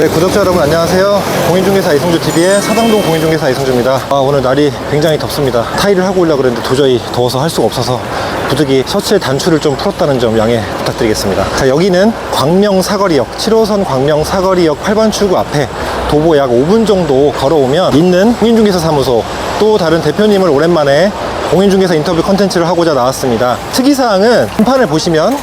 네, 구독자 여러분 안녕하세요. 공인중개사 이승주TV의 사당동 공인중개사 이승주입니다. 오늘 날이 굉장히 덥습니다. 타일을 하고 오려고 그랬는데 도저히 더워서 할 수가 없어서 부득이 셔츠의 단추를 좀 풀었다는 점 양해 부탁드리겠습니다. 자, 여기는 광명 사거리역 7호선 광명 사거리역 8번 출구 앞에 도보 약 5분 정도 걸어오면 있는 공인중개사 사무소, 또 다른 대표님을 오랜만에 공인중개사 인터뷰 컨텐츠를 하고자 나왔습니다. 특이사항은 간판을 보시면,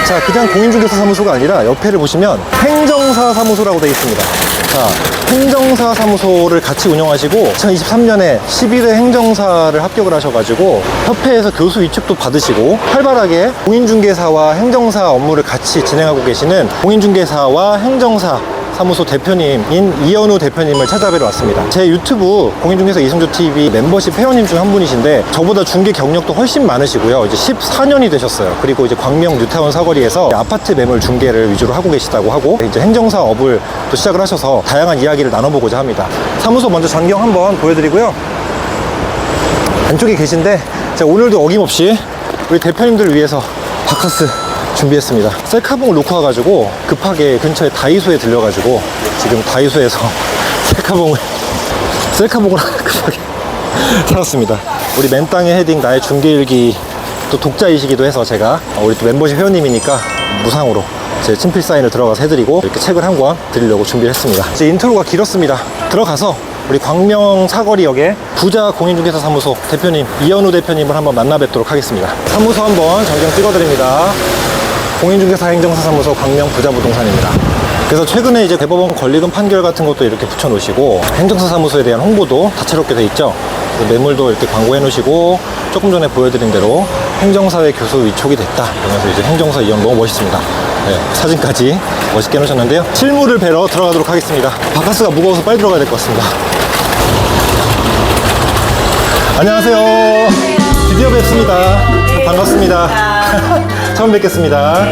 자, 그냥 공인중개사 사무소가 아니라 옆에를 보시면 행정사 사무소라고 되어 있습니다. 자, 행정사 사무소를 같이 운영하시고 2023년에 11회 행정사를 합격을 하셔가지고 협회에서 교수 위촉도 받으시고 활발하게 공인중개사와 행정사 업무를 같이 진행하고 계시는 공인중개사와 행정사 사무소 대표님인 이현우 대표님을 찾아뵈러 왔습니다. 제 유튜브 공인중개사 이승주TV 멤버십 회원님 중 한 분이신데 저보다 중개 경력도 훨씬 많으시고요. 이제 14년이 되셨어요. 그리고 이제 광명 뉴타운 사거리에서 아파트 매물 중개를 위주로 하고 계시다고 하고 이제 행정사업을 또 시작을 하셔서 다양한 이야기를 나눠보고자 합니다. 사무소 먼저 전경 한번 보여드리고요. 안쪽에 계신데 제가 오늘도 어김없이 우리 대표님들을 위해서 바카스 준비했습니다. 셀카봉을 놓고 와가지고 급하게 근처에 다이소에 들려가지고 지금 다이소에서 셀카봉을 급하게 사왔습니다. 우리 맨땅의 헤딩 나의 중개일기 또 독자이시기도 해서 제가 우리 또 멤버십 회원님이니까 무상으로 제 친필 사인을 들어가서 해드리고 이렇게 책을 한 권 드리려고 준비를 했습니다. 이제 인트로가 길었습니다. 들어가서 우리 광명 사거리역의 부자 공인중개사 사무소 대표님 이현우 대표님을 한번 만나 뵙도록 하겠습니다. 사무소 한번 전경 찍어드립니다. 공인중개사 행정사 사무소 광명 부자부동산입니다. 그래서 최근에 이제 대법원 권리금 판결 같은 것도 이렇게 붙여놓으시고 행정사 사무소에 대한 홍보도 다채롭게 돼 있죠. 매물도 이렇게 광고해 놓으시고 조금 전에 보여드린 대로 행정사회 교수 위촉이 됐다 이러면서 이제 행정사 이현 너무 멋있습니다. 네, 사진까지 멋있게 해놓으셨는데요. 실물을 뵈러 들어가도록 하겠습니다. 바카스가 무거워서 빨리 들어가야 될 것 같습니다. 안녕하세요. 드디어 뵙습니다. 반갑습니다. 처음 뵙겠습니다.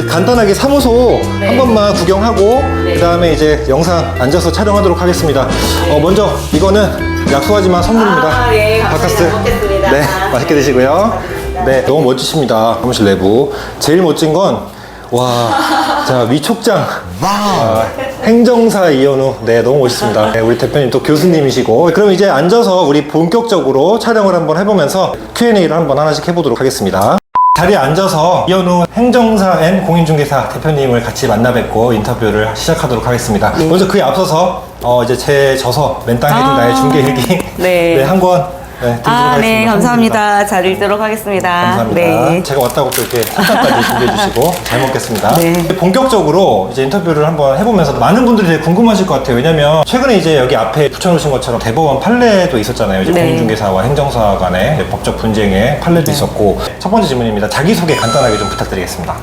간단하게 사무소 한 번만 구경하고 그 다음에 이제 영상 앉아서 촬영하도록 하겠습니다. 먼저 이거는 약속하지만 선물입니다. 네, 바카스. 먹겠습니다. 네, 맛있게 드시고요. 네, 너무 멋지십니다. 사무실 내부. 제일 멋진 건 자, 위촉장. 행정사 이현우. 네, 너무 멋있습니다. 네, 우리 대표님 또 교수님이시고. 그럼 이제 앉아서 우리 본격적으로 촬영을 한번 해보면서 Q&A를 한번 하나씩 해보도록 하겠습니다. 자리에 앉아서 이현우 행정사 앤 공인중개사 대표님을 같이 만나 뵙고 인터뷰를 시작하도록 하겠습니다. 먼저 그에 앞서서 이제 제 저서 맨땅 헤딩 나의 중개일기 네, 한 권 드리도록 하겠습니다. 네, 감사합니다. 잘 읽도록 하겠습니다. 감사합니다. 네. 제가 왔다고 또 이렇게 한잔까지 준비해 주시고 잘 먹겠습니다. 네. 본격적으로 이제 인터뷰를 한번 해보면서 많은 분들이 되게 궁금하실 것 같아요. 왜냐면 최근에 이제 여기 앞에 붙여놓으신 것처럼 대법원 판례도 있었잖아요. 이제 네. 공인중개사와 행정사 간의 법적 분쟁의 판례도 있었고. 첫 번째 질문입니다. 자기소개 간단하게 좀 부탁드리겠습니다.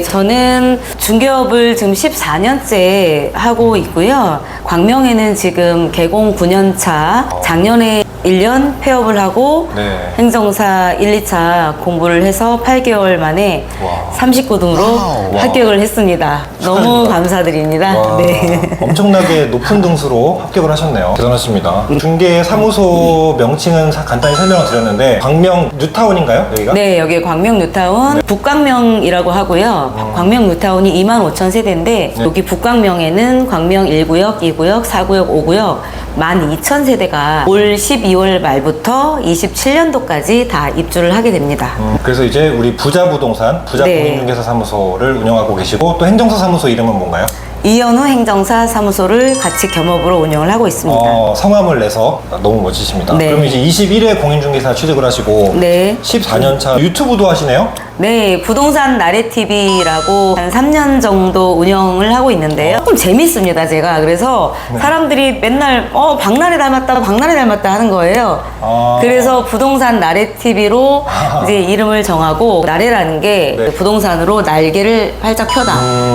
저는 중개업을 지금 14년째 하고 있고요. 광명에는 지금 개공 9년 차, 작년에 1년 폐업을 하고 네. 행정사 1, 2차 공부를 해서 8개월 만에 와. 39등으로 합격을 했습니다. 너무 감사드립니다. 와, 네. 엄청나게 높은 등수로 합격을 하셨네요. 대단하십니다. 중개 사무소 명칭은 간단히 설명을 드렸는데 광명 뉴타운인가요? 여기가? 네, 여기 광명 뉴타운 북광명이라고 하고요. 광명 뉴타운이 25,000세대인데 여기 북광명에는 광명 1구역, 2구역, 4구역, 5구역 12,000세대가 올 12월 말부터 27년도까지 다 입주를 하게 됩니다. 그래서 이제 우리 부자부동산, 부자공인중개사 사무소를 운영하고 계시고 또 행정사 사무소 이름은 뭔가요? 이현우 행정사 사무소를 같이 겸업으로 운영을 하고 있습니다. 성함을 내서 너무 멋지십니다. 네. 그럼 이제 21회 공인중개사 취직을 하시고 네. 14년차 유튜브도 하시네요? 네, 부동산 나래TV라고 한 3년 정도 운영을 하고 있는데요. 조금 재밌습니다, 제가. 그래서 사람들이 맨날 박나래 닮았다, 박나래 닮았다 하는 거예요. 그래서 부동산 나래TV로 이제 이름을 정하고 나래라는 게 네. 부동산으로 날개를 활짝 펴다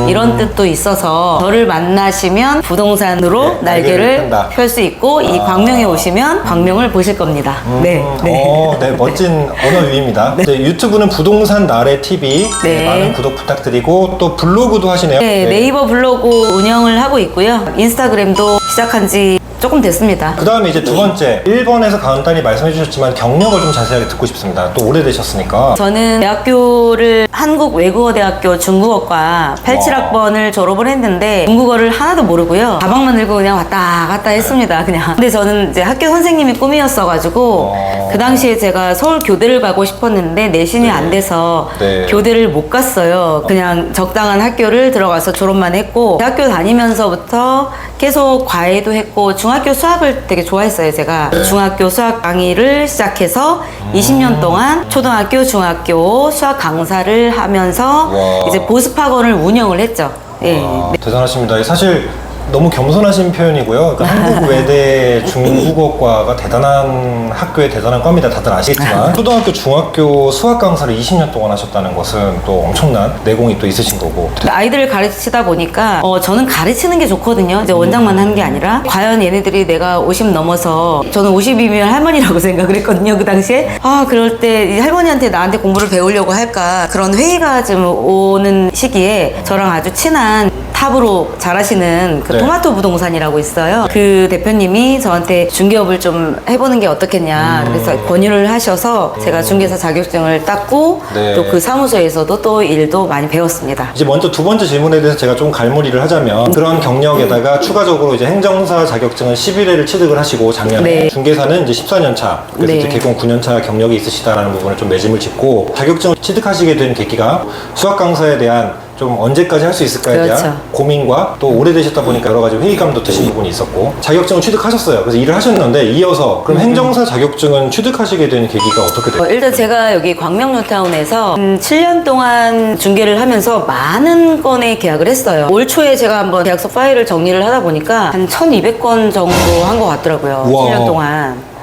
이런 뜻도 있어서 저를 만나시면 부동산으로 네, 날개를 편다. 펼 수 있고 이 광명에 오시면 광명을 보실 겁니다. 네. 네, 멋진 언어 유희입니다. 네, 유튜브는 부동산 나래TV 네. 많은 구독 부탁드리고 또 블로그도 하시네요. 네, 네이버 블로그 운영을 하고 있고요. 인스타그램도 시작한 지 조금 됐습니다. 그 다음에 이제 두 번째, 1번에서 간단히 말씀해 주셨지만 경력을 좀 자세하게 듣고 싶습니다. 또 오래되셨으니까. 저는 대학교를 한국외국어대학교 중국어과 87학번을 졸업을 했는데 중국어를 하나도 모르고요. 가방만 들고 그냥 왔다 갔다 했습니다. 그냥. 근데 저는 이제 학교 선생님이 꿈이었어가지고 그 당시에 제가 서울 교대를 가고 싶었는데 내신이 안 돼서 네. 교대를 못 갔어요. 그냥 적당한 학교를 들어가서 졸업만 했고 대학교 다니면서부터 계속 과외도 했고 중학교 수학을 되게 좋아했어요. 제가 중학교 수학 강의를 시작해서 20년 동안 초등학교, 중학교 수학 강사를 하면서 와. 이제 보습학원을 운영을 했죠. 예. 대단하십니다. 사실 너무 겸손하신 표현이고요. 그러니까 한국 외대 중국어과가 대단한 학교의 대단한 과입니다. 다들 아시겠지만 초등학교, 중학교 수학 강사를 20년 동안 하셨다는 것은 또 엄청난 내공이 또 있으신 거고. 아이들을 가르치다 보니까 저는 가르치는 게 좋거든요. 이제 원장만 하는 게 아니라 과연 얘네들이 내가 50 넘어서 저는 50이면 할머니라고 생각을 했거든요. 그 당시에 그럴 때 이 할머니한테 나한테 공부를 배우려고 할까 그런 회의가 좀 오는 시기에 저랑 아주 친한 탑으로 잘하시는 그 네. 토마토 부동산이라고 있어요. 그 대표님이 저한테 중개업을 좀 해보는 게 어떻겠냐 그래서 권유를 하셔서 제가 중개사 자격증을 땄고 네. 또 그 사무소에서도 또 일도 많이 배웠습니다. 이제 먼저 두 번째 질문에 대해서 제가 좀 갈무리를 하자면 그런 경력에다가 추가적으로 이제 행정사 자격증은 11회를 취득을 하시고 작년에 네. 중개사는 이제 14년 차 그래서 네. 이제 개공 9년 차 경력이 있으시다라는 부분을 좀 매짐을 짚고 자격증을 취득하시게 된 계기가 수학 강사에 대한 좀 언제까지 할 수 있을까에 그렇죠. 대한 고민과 또 오래되셨다 보니까 여러 가지 회의감도 드신 부분이 있었고 자격증을 취득하셨어요. 그래서 일을 하셨는데 이어서 그럼 행정사 자격증은 취득하시게 된 계기가 어떻게 됐어요? 일단 제가 여기 광명뉴타운에서 7년 동안 중개를 하면서 많은 건의 계약을 했어요. 올 초에 제가 한번 계약서 파일을 정리를 하다 보니까 한 1200건 정도 한 것 같더라고요. 우와. 7년 동안.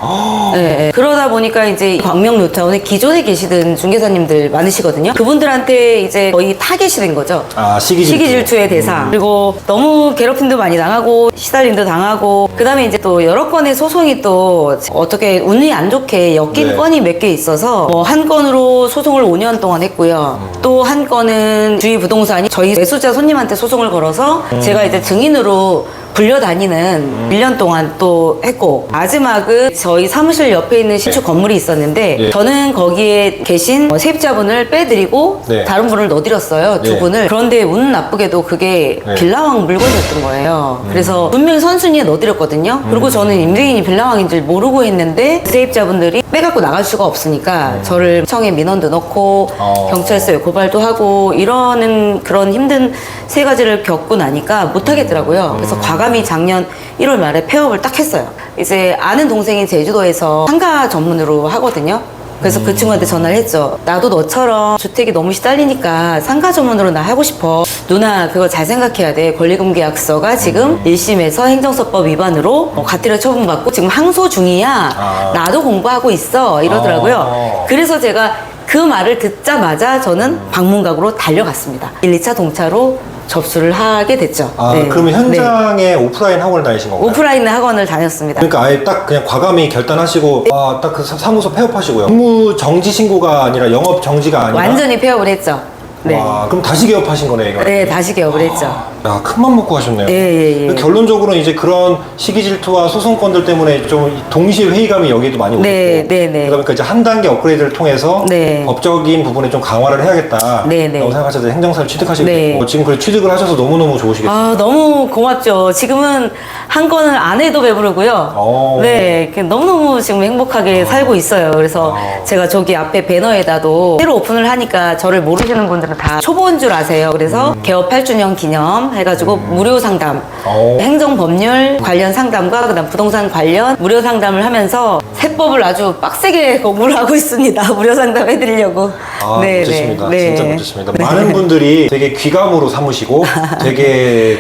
네. 그러다 보니까 이제 광명 뉴타운에 기존에 계시던 중개사님들 많으시거든요. 그분들한테 이제 거의 타겟이 된 거죠. 시기 질투의 대상. 그리고 너무 괴롭힘도 많이 당하고 시달림도 당하고 그다음에 이제 또 여러 건의 소송이 또 어떻게 운이 안 좋게 엮인 네. 건이 몇 개 있어서 한 건으로 소송을 5년 동안 했고요. 또 한 건은 주위 부동산이 저희 매수자 손님한테 소송을 걸어서 제가 이제 증인으로 불려다니는 1년 동안 또 했고 마지막은 저희 사무실 옆에 있는 신축 건물이 있었는데 네. 저는 거기에 계신 세입자분을 빼드리고 네. 다른 분을 넣어드렸어요. 네. 두 분을. 그런데 운 나쁘게도 그게 네. 빌라왕 물건이었던 거예요. 그래서 분명히 선순위에 넣어드렸거든요. 그리고 저는 임대인이 빌라왕인 줄 모르고 했는데 세입자분들이 빼갖고 나갈 수가 없으니까 저를 청에 민원도 넣고 경찰서에 고발도 하고 이러는 그런 힘든 세 가지를 겪고 나니까 못하겠더라고요. 그래서 과감히 작년 1월 말에 폐업을 딱 했어요. 이제 아는 동생이 제주도에서 상가 전문으로 하거든요. 그래서 그 친구한테 전화를 했죠. 나도 너처럼 주택이 너무 시달리니까 상가 전문으로 나 하고 싶어. 누나 그거 잘 생각해야 돼. 권리금 계약서가 지금 1심에서 행정소법 위반으로 과태료 처분받고 지금 항소 중이야. 나도 공부하고 있어. 이러더라고요. 그래서 제가 그 말을 듣자마자 저는 방문각으로 달려갔습니다. 1, 2차 동차로 접수를 하게 됐죠. 네. 그러면 현장에 오프라인 학원을 다니신 건가요? 오프라인 학원을 다녔습니다. 그러니까 아예 딱 그냥 과감히 결단하시고 딱 그 사무소 폐업하시고요. 업무 정지 신고가 아니라 영업 정지가 아니라 완전히 폐업을 했죠. 네. 와, 그럼 다시 개업하신 거네 이거. 네, 다시 개업을 했죠. 야, 큰맘 먹고 하셨네요. 예. 결론적으로는 이제 그런 시기 질투와 소송건들 때문에 좀 동시에 회의감이 여기도 많이 오고 네. 그러다 보니까 이제 한 단계 업그레이드를 통해서 네. 법적인 부분에 좀 강화를 해야겠다 네. 라고 생각하셔서 행정사를 취득하시게 네. 됐고 지금 그 취득을 하셔서 너무너무 좋으시겠어요. 너무 고맙죠. 지금은 한 건을 안 해도 배부르고요. 네, 너무너무 지금 행복하게 살고 있어요. 그래서 제가 저기 앞에 배너에다도 새로 오픈을 하니까 저를 모르시는 분들은 다 초보인 줄 아세요. 그래서 개업 8주년 기념 해가지고 무료 상담, 행정법률 관련 상담과 그다음 부동산 관련 무료 상담을 하면서 세법을 아주 빡세게 공부를 하고 있습니다. 무료 상담 해드리려고. 멋지십니다. 진짜 멋지십니다. 많은 분들이 되게 귀감으로 삼으시고 되게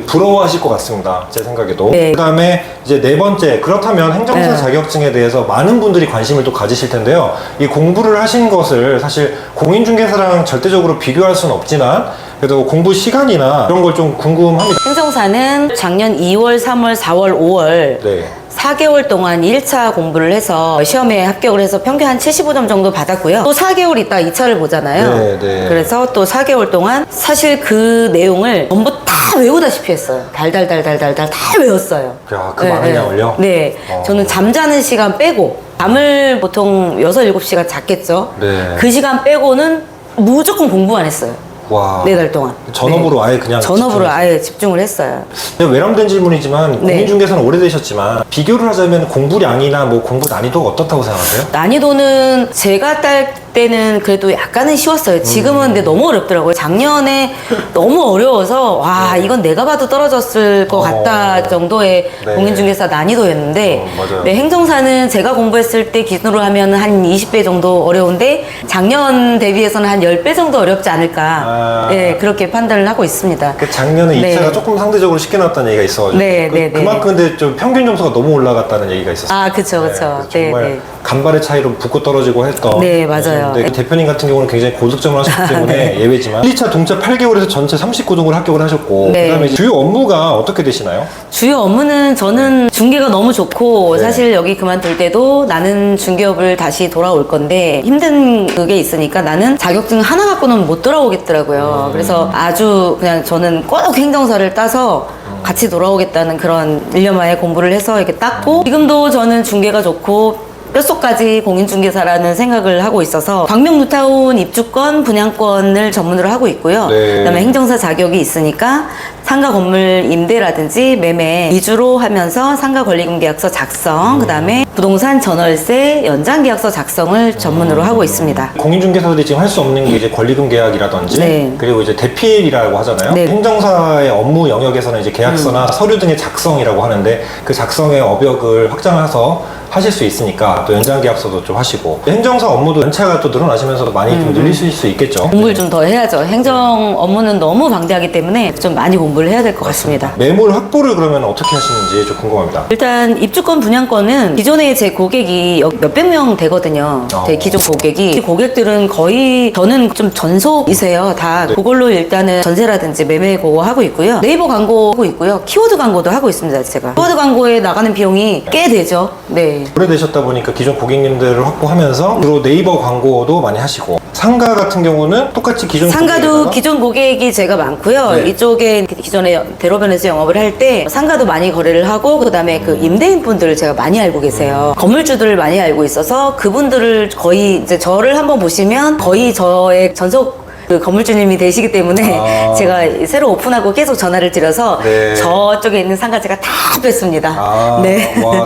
부러워하실 것 같습니다. 제 생각에도. 네. 그다음에 이제 네 번째, 그렇다면 행정사 네. 자격증에 대해서 많은 분들이 관심을 또 가지실 텐데요. 이 공부를 하신 것을 사실 공인중개사랑 절대적으로 비교할 수는 없지만 그래도 공부 시간이나 이런 걸 좀 궁금합니다. 행정사는 작년 2월, 3월, 4월, 5월 네. 4개월 동안 1차 공부를 해서 시험에 합격을 해서 평균 한 75점 정도 받았고요. 또 4개월 있다 2차를 보잖아요. 네. 그래서 또 4개월 동안 사실 그 내용을 전부 다 외우다시피 했어요. 달달달달달달 다 외웠어요. 야, 그 많은 양을요? 네. 저는 잠자는 시간 빼고 잠을 보통 6, 7시간 잤겠죠. 네. 그 시간 빼고는 무조건 공부만 했어요. 와. 4달 동안. 전업으로 아예 그냥 전업으로 아예 집중을 했어요. 외람된 질문이지만 네. 공인중개사는 오래되셨지만 비교를 하자면 공부량이나 뭐 공부 난이도가 어떻다고 생각하세요? 난이도는 제가 딸 때는 그래도 약간은 쉬웠어요. 지금은 근데 너무 어렵더라고요. 작년에 너무 어려워서 와 이건 내가 봐도 떨어졌을 것 같다 정도의 네. 공인중개사 난이도였는데 맞아요. 네, 행정사는 제가 공부했을 때 기준으로 하면 한 20배 정도 어려운데 작년 대비해서는 한 10배 정도 어렵지 않을까 네, 그렇게 판단을 하고 있습니다. 그 작년에 네. 입사가 조금 상대적으로 쉽게 나왔다는 얘기가 있어가지고 네, 네, 네. 그만큼 근데 좀 평균 점수가 너무 올라갔다는 얘기가 있었어요. 아 그쵸 그쵸. 그래서 네, 정말 네. 간발의 차이로 붙고 떨어지고 했던. 네, 맞아요. 근데 대표님 같은 경우는 굉장히 고득점을 하셨기 때문에 네. 예외지만 1, 2차 동차 8개월에서 전체 39등으로 합격을 하셨고 네. 그다음에 이제 주요 업무가 어떻게 되시나요? 주요 업무는 저는 중개가 너무 좋고 네. 사실 여기 그만둘 때도 나는 중개업을 다시 돌아올 건데 힘든 그게 있으니까 나는 자격증 하나 갖고는 못 돌아오겠더라고요. 그래서 아주 그냥 저는 꼭 행정사를 따서 같이 돌아오겠다는 그런 1년 만에 공부를 해서 이렇게 땄고 지금도 저는 중개가 좋고 뼛속까지 공인중개사라는 생각을 하고 있어서 광명 뉴타운 입주권, 분양권을 전문으로 하고 있고요. 네. 그다음에 행정사 자격이 있으니까 상가 건물 임대라든지 매매 위주로 하면서 상가 권리금 계약서 작성, 그다음에 부동산 전월세 연장 계약서 작성을 전문으로 하고 있습니다. 공인중개사들이 지금 할 수 없는 게 이제 권리금 계약이라든지 네. 그리고 이제 대필이라고 하잖아요. 네. 행정사의 업무 영역에서는 이제 계약서나 서류 등의 작성이라고 하는데 그 작성의 업역을 확장해서 하실 수 있으니까 또 연장 계약서도 좀 하시고 행정사 업무도 연차가 또 늘어나시면서 많이 좀 늘리실 수 있겠죠. 공부를 좀 더 해야죠. 행정 업무는 너무 방대하기 때문에 좀 많이 공부를 해야 될 것 같습니다. 매물 확보를 그러면 어떻게 하시는지 좀 궁금합니다. 일단 입주권 분양권은 기존에 제 고객이 몇백 명 되거든요. 제 기존 고객이. 이 고객들은 거의 저는 좀 전속이세요. 다 네. 그걸로 일단은 전세라든지 매매 그거 하고 있고요. 네이버 광고 하고 있고요. 키워드 광고도 하고 있습니다. 제가. 키워드 광고에 나가는 비용이 꽤 되죠. 네. 오래되셨다 보니까 기존 고객님들을 확보하면서 주로 네이버 광고도 많이 하시고 상가 같은 경우는 똑같이 기존 상가도 고객에다가- 기존 고객이 제가 많고요. 네. 이쪽에 기존에 대로변에서 영업을 할 때 상가도 많이 거래를 하고 그다음에 그 임대인 분들을 제가 많이 알고 계세요. 건물주들을 많이 알고 있어서 그분들을 거의 이제 저를 한번 보시면 거의 저의 전속 그 건물주님이 되시기 때문에 제가 새로 오픈하고 계속 전화를 드려서 네. 저쪽에 있는 상가 제가 다 뺐습니다. 와,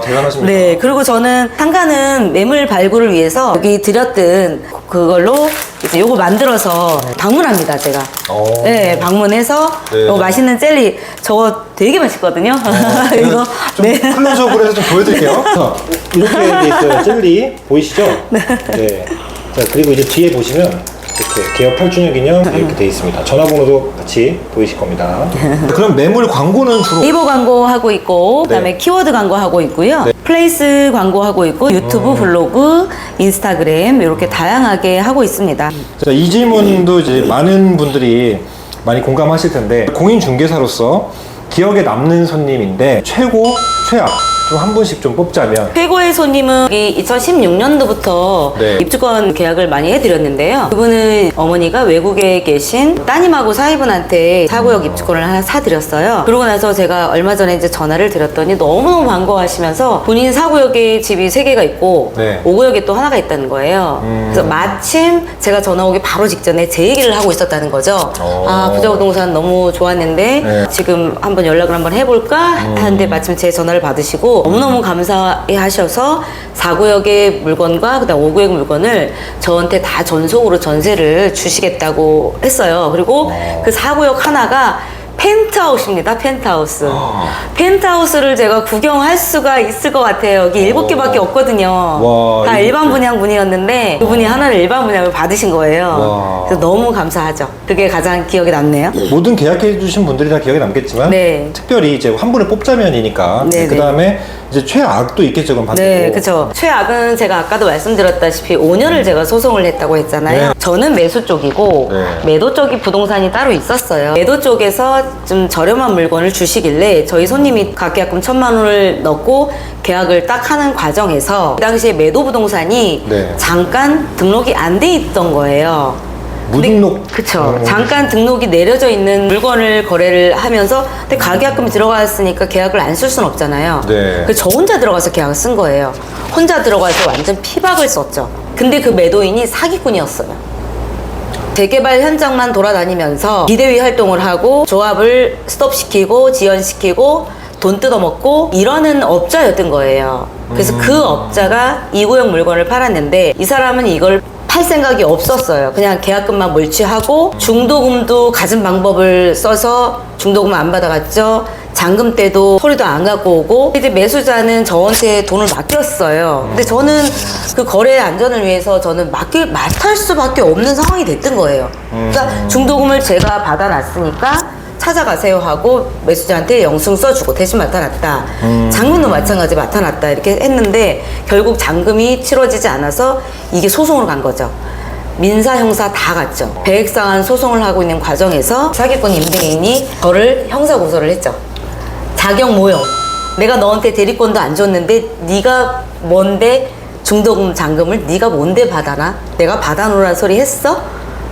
대단하십니다. 네, 그리고 저는 상가는 매물 발굴을 위해서 여기 드렸던 그걸로 이제 요거 만들어서 방문합니다, 제가. 네, 방문해서 네. 요거 맛있는 젤리 저거 되게 맛있거든요. 이거 좀 네. 클로즈업으로 해서 좀 보여드릴게요. 자, 이렇게 돼 있어요. 젤리 보이시죠? 네. 자, 그리고 이제 뒤에 보시면 이렇게 개업 8주년 기념 이렇게 돼 있습니다. 전화번호도 같이 보이실 겁니다. 그럼 매물 광고는 주로 네이버 광고 하고 있고 그다음에 네. 키워드 광고 하고 있고요. 플레이스 광고 하고 있고 유튜브, 블로그, 인스타그램 이렇게 다양하게 하고 있습니다. 자, 이 질문도 이제 많은 분들이 많이 공감하실 텐데 공인중개사로서 기억에 남는 손님인데 최고, 최악 좀 한 분씩 좀 뽑자면 최고의 손님은 2016년도부터 네. 입주권 계약을 많이 해드렸는데요. 그분은 어머니가 외국에 계신 따님하고 사위분한테 사구역 입주권을 하나 사드렸어요. 그러고 나서 제가 얼마 전에 이제 전화를 드렸더니 너무너무 반가워하시면서 본인 사구역에 집이 3개가 있고 네. 5구역에 또 하나가 있다는 거예요. 그래서 마침 제가 전화 오기 바로 직전에 제 얘기를 하고 있었다는 거죠. 아, 부자부동산 너무 좋았는데 네. 지금 한번 연락을 한번 해볼까 하는데 마침 제 전화를 받으시고 너무너무 감사해 하셔서 4구역의 물건과 그다음 5구역 물건을 저한테 다 전속으로 전세를 주시겠다고 했어요. 그리고 그 4구역 하나가 펜트하우스입니다. 펜트하우스. 펜트하우스를 제가 구경할 수가 있을 것 같아요. 여기 7개밖에 없거든요. 와, 다 7개. 일반 분양분이었는데 그분이 하나를 일반 분양을 받으신 거예요. 와. 그래서 너무 감사하죠. 그게 가장 기억에 남네요. 모든 계약해 주신 분들이 다 기억에 남겠지만 네. 특별히 이제 한 분을 뽑자면이니까 네, 그 다음에 이제 최악도 있겠죠. 그럼 반대로. 네, 그쵸. 최악은 제가 아까도 말씀드렸다시피 5년을 제가 소송을 했다고 했잖아요. 네. 저는 매수 쪽이고 네. 매도 쪽이 부동산이 따로 있었어요. 매도 쪽에서 좀 저렴한 물건을 주시길래 저희 손님이 가계약금 1,000만 원을 넣고 계약을 딱 하는 과정에서 그 당시에 매도 부동산이 네. 잠깐 등록이 안 돼 있던 거예요. 무등록. 그쵸. 잠깐 등록이 내려져 있는 물건을 거래를 하면서 근데 가계약금이 들어갔으니까 계약을 안 쓸 수는 없잖아요. 네. 그래서 저 혼자 들어가서 계약을 쓴 거예요. 혼자 들어가서 완전 피박을 썼죠. 근데 그 매도인이 사기꾼이었어요. 재개발 현장만 돌아다니면서 비대위 활동을 하고 조합을 스톱시키고 지연시키고 돈 뜯어먹고 이러는 업자였던 거예요. 그래서 그 업자가 이구형 물건을 팔았는데 이 사람은 이걸 팔 생각이 없었어요. 그냥 계약금만 몰취하고 중도금도 가진 방법을 써서 중도금 안 받아갔죠. 잔금 때도 소리도 안 갖고 오고 이제 매수자는 저한테 돈을 맡겼어요. 근데 저는 그 거래의 안전을 위해서 저는 맡을 수밖에 없는 상황이 됐던 거예요. 그러니까 중도금을 제가 받아놨으니까 찾아가세요 하고 매수자한테 영수증 써주고 대신 맡아놨다. 잔금도 마찬가지 맡아놨다 이렇게 했는데 결국 잔금이 치러지지 않아서 이게 소송으로 간 거죠. 민사 형사 다 갔죠. 배액상한 소송을 하고 있는 과정에서 사기꾼 임대인이 저를 형사 고소를 했죠. 자격 모욕. 내가 너한테 대리권도 안 줬는데 네가 뭔데 중도금 잔금을 네가 뭔데 받아나? 내가 받아놓으라는 소리 했어?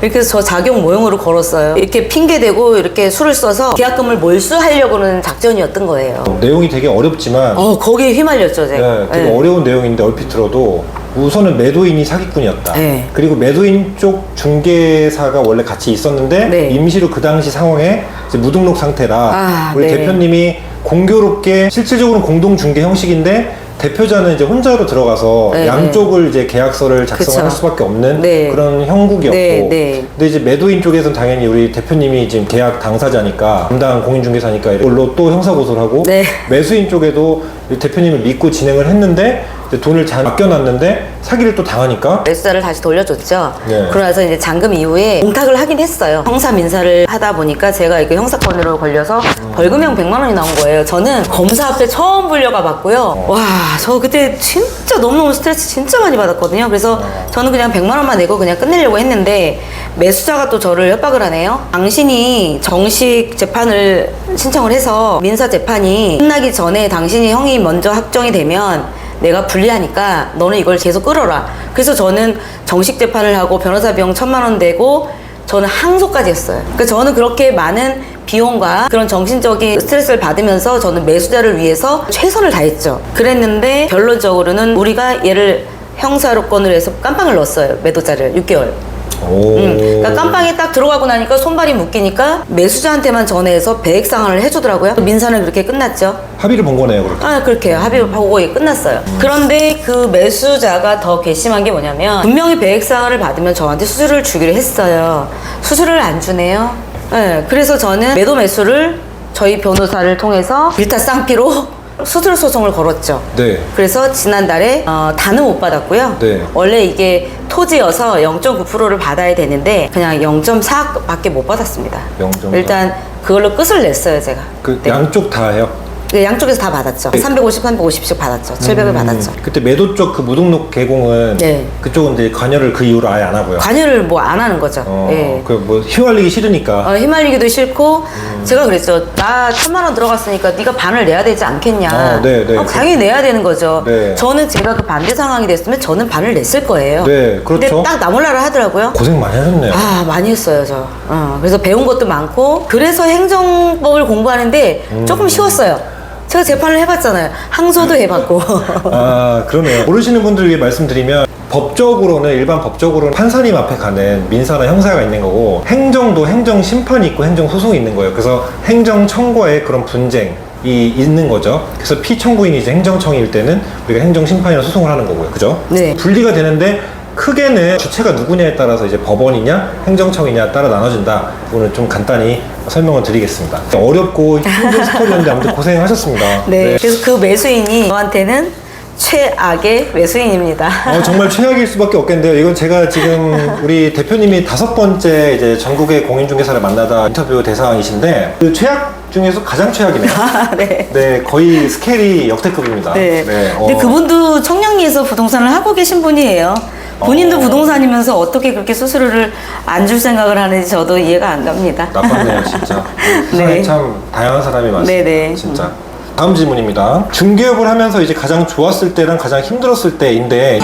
이렇게 해서 저 자격 모형으로 걸었어요. 이렇게 핑계대고 이렇게 수를 써서 계약금을 몰수하려고는 작전이었던 거예요. 내용이 되게 어렵지만 거기에 휘말렸죠, 제가. 네, 되게 네. 어려운 내용인데 얼핏 들어도 우선은 매도인이 사기꾼이었다. 네. 그리고 매도인 쪽 중개사가 원래 같이 있었는데 네. 임시로 그 당시 상황에 이제 무등록 상태라 우리 네. 대표님이 공교롭게 실질적으로는 공동 중개 형식인데 대표자는 이제 혼자로 들어가서 네, 양쪽을 이제 계약서를 작성할 그쵸. 수밖에 없는 네. 그런 형국이었고 네, 네. 근데 이제 매도인 쪽에서는 당연히 우리 대표님이 지금 계약 당사자니까 담당 공인중개사니까 이걸로 또 형사고소를 하고 네. 매수인 쪽에도 우리 대표님을 믿고 진행을 했는데 이제 돈을 잘 맡겨놨는데 사기를 또 당하니까 매수자를 다시 돌려줬죠. 네. 그러면서 이제 잔금 이후에 공탁을 하긴 했어요. 형사 민사를 하다 보니까 제가 이거 형사건으로 걸려서 벌금형 100만 원이 나온 거예요. 저는 검사 앞에 처음 불려가 봤고요. 와, 저 그때 진짜 너무너무 스트레스 진짜 많이 받았거든요. 그래서 저는 그냥 100만 원만 내고 그냥 끝내려고 했는데 매수자가 또 저를 협박을 하네요. 당신이 정식 재판을 신청을 해서 민사 재판이 끝나기 전에 당신이 형이 먼저 확정이 되면 내가 불리하니까 너는 이걸 계속 끌어라. 그래서 저는 정식 재판을 하고 변호사 비용 1,000만 원 내고 저는 항소까지 했어요. 그러니까 저는 그렇게 많은 비용과 그런 정신적인 스트레스를 받으면서 저는 매수자를 위해서 최선을 다했죠. 그랬는데 결론적으로는 우리가 얘를 형사로건으로 해서 깜빵을 넣었어요. 매도자를 6개월. 그러니까 깜빵에 딱 들어가고 나니까 손발이 묶이니까 매수자한테만 전해서 배액 상환을 해주더라고요. 민사는 그렇게 끝났죠. 합의를 본 거네요, 그렇게. 그렇게 합의를 하고 끝났어요. 그런데 그 매수자가 더 괘씸한 게 뭐냐면 분명히 배액 상환을 받으면 저한테 수수료를 주기로 했어요. 수수료를 안 주네요. 네, 그래서 저는 매도 매수를 저희 변호사를 통해서 일타쌍피로 수수료 소송을 걸었죠. 네. 그래서 지난달에 다는 못 받았고요. 네. 원래 이게 토지여서 0.9%를 받아야 되는데 그냥 0.4밖에 못 받았습니다. 0.4. 일단 그걸로 끝을 냈어요, 제가. 그 네. 양쪽 다 해요? 네, 양쪽에서 다 받았죠. 350, 350씩 받았죠. 700을 받았죠. 그때 매도 쪽 그 무등록 개공은 네. 그쪽은 이제 관여를 그 이후로 아예 안 하고요. 관여를 뭐 안 하는 거죠. 예. 그 뭐 휘말리기 싫으니까. 휘말리기도 싫고 제가 그랬죠. 나 1,000만 원 들어갔으니까 네가 반을 내야 되지 않겠냐. 네, 네. 당연히 내야 되는 거죠. 네. 저는 제가 그 반대 상황이 됐으면 저는 반을 냈을 거예요. 네, 그렇죠. 근데 딱 나몰라라 하더라고요. 고생 많이 하셨네요. 많이 했어요, 저. 그래서 배운 것도 많고 그래서 행정법을 공부하는데 조금 쉬웠어요. 제가 재판을 해봤잖아요. 항소도 해봤고. 그러네요. 모르시는 분들 위해 말씀드리면 법적으로는 일반 법적으로는 판사님 앞에 가는 민사나 형사가 있는 거고 행정도 행정심판이 있고 행정소송이 있는 거예요. 그래서 행정청과의 그런 분쟁이 있는 거죠. 그래서 피청구인이 이제 행정청일 때는 우리가 행정심판이나 소송을 하는 거고요. 그죠? 네. 분리가 되는데 크게는 주체가 누구냐에 따라서 이제 법원이냐 행정청이냐 따라 나눠진다. 오늘 좀 간단히 설명을 드리겠습니다. 어렵고 힘든 스토리였는데 아무튼 고생하셨습니다. 네. 그래서 그 매수인이 저한테는 최악의 매수인입니다. 정말 최악일 수밖에 없겠는데요. 이건 제가 지금 우리 대표님이 5번째 이제 전국의 공인중개사를 만나다 인터뷰 대상이신데 그 최악 중에서 가장 최악이네요. 네. 네, 거의 스케일이 역대급입니다. 네. 네, 근데 그분도 청량리에서 부동산을 하고 계신 분이에요. 본인도 부동산이면서 어떻게 그렇게 수수료를 안 줄 생각을 하는지 저도 이해가 안 갑니다. 나빴네요, 진짜. 세상에 네. 참 다양한 사람이 많습니다. 네네. 진짜. 다음 질문입니다. 중개업을 하면서 이제 가장 좋았을 때랑 가장 힘들었을 때인데